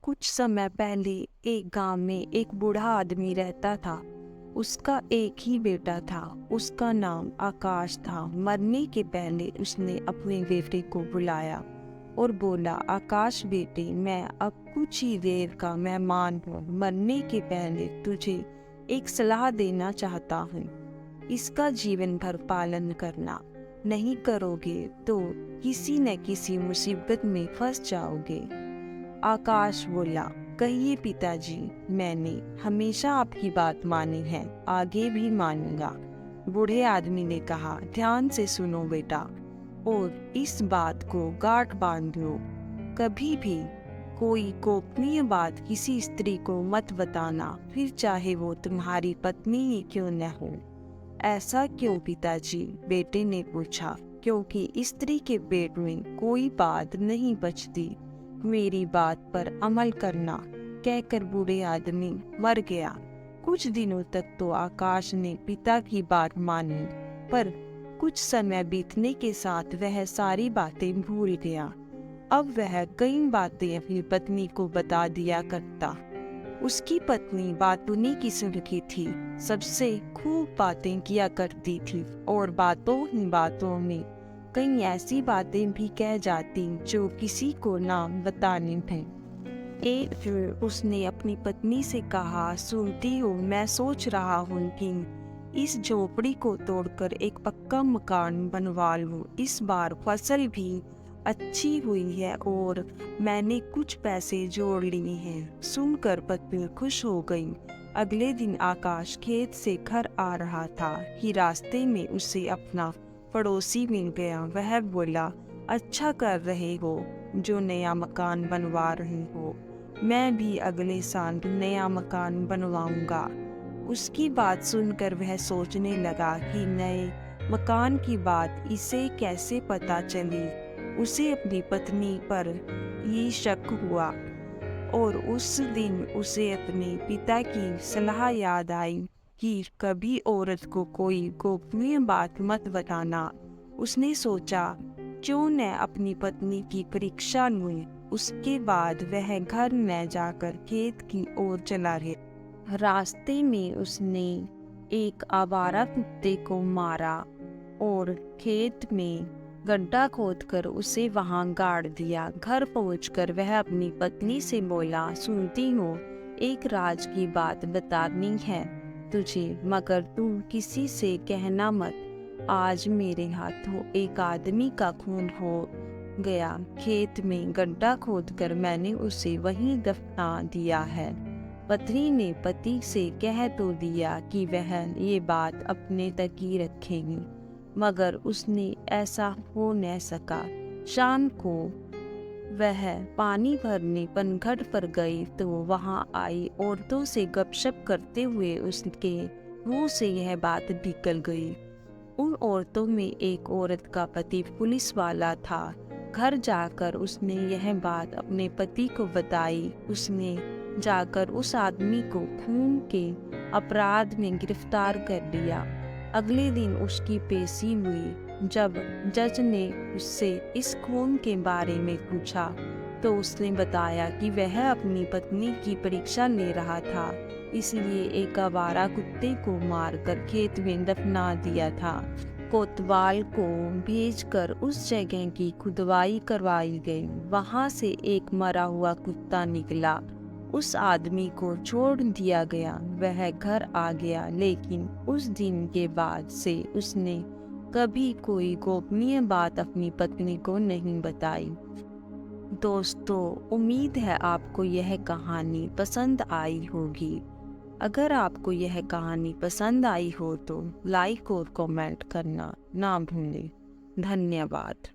कुछ समय पहले एक गांव में एक बूढ़ा आदमी रहता था। उसका एक ही बेटा था। उसका नाम आकाश था। मरने के पहले उसने अपने बेटे को बुलाया और बोला, आकाश बेटे, मैं अब कुछ ही देर का मेहमान हूँ। मरने के पहले तुझे एक सलाह देना चाहता हूँ। इसका जीवन भर पालन करना। नहीं करोगे तो किसी न किसी मुसीबत में फंस जाओगे। आकाश बोला, कहिए पिताजी, मैंने हमेशा आपकी बात मानी है, आगे भी मानूंगा। बूढ़े आदमी ने कहा, ध्यान से सुनो बेटा और इस बात को गांठ बांध लो। कभी भी कोई गोपनीय बात किसी स्त्री को मत बताना, फिर चाहे वो तुम्हारी पत्नी ही क्यों न हो। ऐसा क्यों पिताजी? बेटे ने पूछा। क्योंकि स्त्री के पेट में कोई बात नहीं बचती। मेरी बात पर अमल करना, कहकर बूढ़े आदमी मर गया। कुछ दिनों तक तो आकाश ने पिता की बात मानी, पर कुछ समय बीतने के साथ वह सारी बातें भूल गया। अब वह कई बातें अपनी पत्नी को बता दिया करता। उसकी पत्नी बातूनी किस्म की थी, सबसे खूब बातें किया करती थी और बातों ही बातों में कई ऐसी बातें भी कह जाती जो किसी को ना बतानी थी। एक दिन उसने अपनी पत्नी से कहा, सुनती हो, मैं सोच रहा हूँ कि इस झोपड़ी को तोड़कर एक पक्का मकान बनवा लूँ। इस बार फसल भी अच्छी हुई है और मैंने कुछ पैसे जोड़ लिए हैं। सुनकर पत्नी खुश हो गई। अगले दिन आकाश खेत से घर आ रहा था कि रास्ते में उसे अपना पड़ोसी मिल गया। वह बोला, अच्छा कर रहे हो जो नया मकान बनवा रहे हो। मैं भी अगले साल नया मकान बनवाऊंगा। उसकी बात सुनकर वह सोचने लगा कि नए मकान की बात इसे कैसे पता चली। उसे अपनी पत्नी पर ये शक हुआ और उस दिन उसे अपने पिता की सलाह याद आई कि कभी औरत को कोई गोपनीय बात मत बताना। उसने सोचा, क्यों न अपनी पत्नी की परीक्षा लूं। उसके बाद वह घर न जाकर खेत की ओर चला गया। रास्ते में उसने एक आवारा कुत्ते को मारा और खेत में गड्ढा खोदकर उसे वहां गाड़ दिया। घर पहुंचकर वह अपनी पत्नी से बोला, सुनती हो, एक राज की बात बतानी है तुझे, मगर तू किसी से कहना मत। आज मेरे हाथों एक आदमी का खून हो गया। खेत में गड्ढा खोदकर मैंने उसे वहीं दफना दिया है। पत्नी ने पति से कह तो दिया कि वह ये बात अपने तक ही रखेगी, मगर उसने ऐसा हो न सका। शाम को वह पानी भरने पनघट पर गई तो वहां आई औरतों से गपशप करते हुए उसके मुंह से यह बात निकल गई। उन औरतों में एक औरत का पति पुलिस वाला था। घर जाकर उसने यह बात अपने पति को बताई। उसने जाकर उस आदमी को खून के अपराध में गिरफ्तार कर लिया। अगले दिन उसकी पेशी हुई। जब जज ने उससे इस खून के बारे में पूछा तो उसने बताया कि वह अपनी पत्नी की परीक्षा ले रहा था, इसलिए एक आवारा कुत्ते को मारकर खेत में दफना दिया था। कोतवाल को भेजकर उस जगह की खुदाई करवाई गई। वहां से एक मरा हुआ कुत्ता निकला। उस आदमी को छोड़ दिया गया। वह घर आ गया, लेकिन उस दिन के बाद से उसने कभी कोई गोपनीय बात अपनी पत्नी को नहीं बताई। दोस्तों, उम्मीद है आपको यह कहानी पसंद आई होगी। अगर आपको यह कहानी पसंद आई हो तो लाइक और कमेंट करना ना भूलें। धन्यवाद।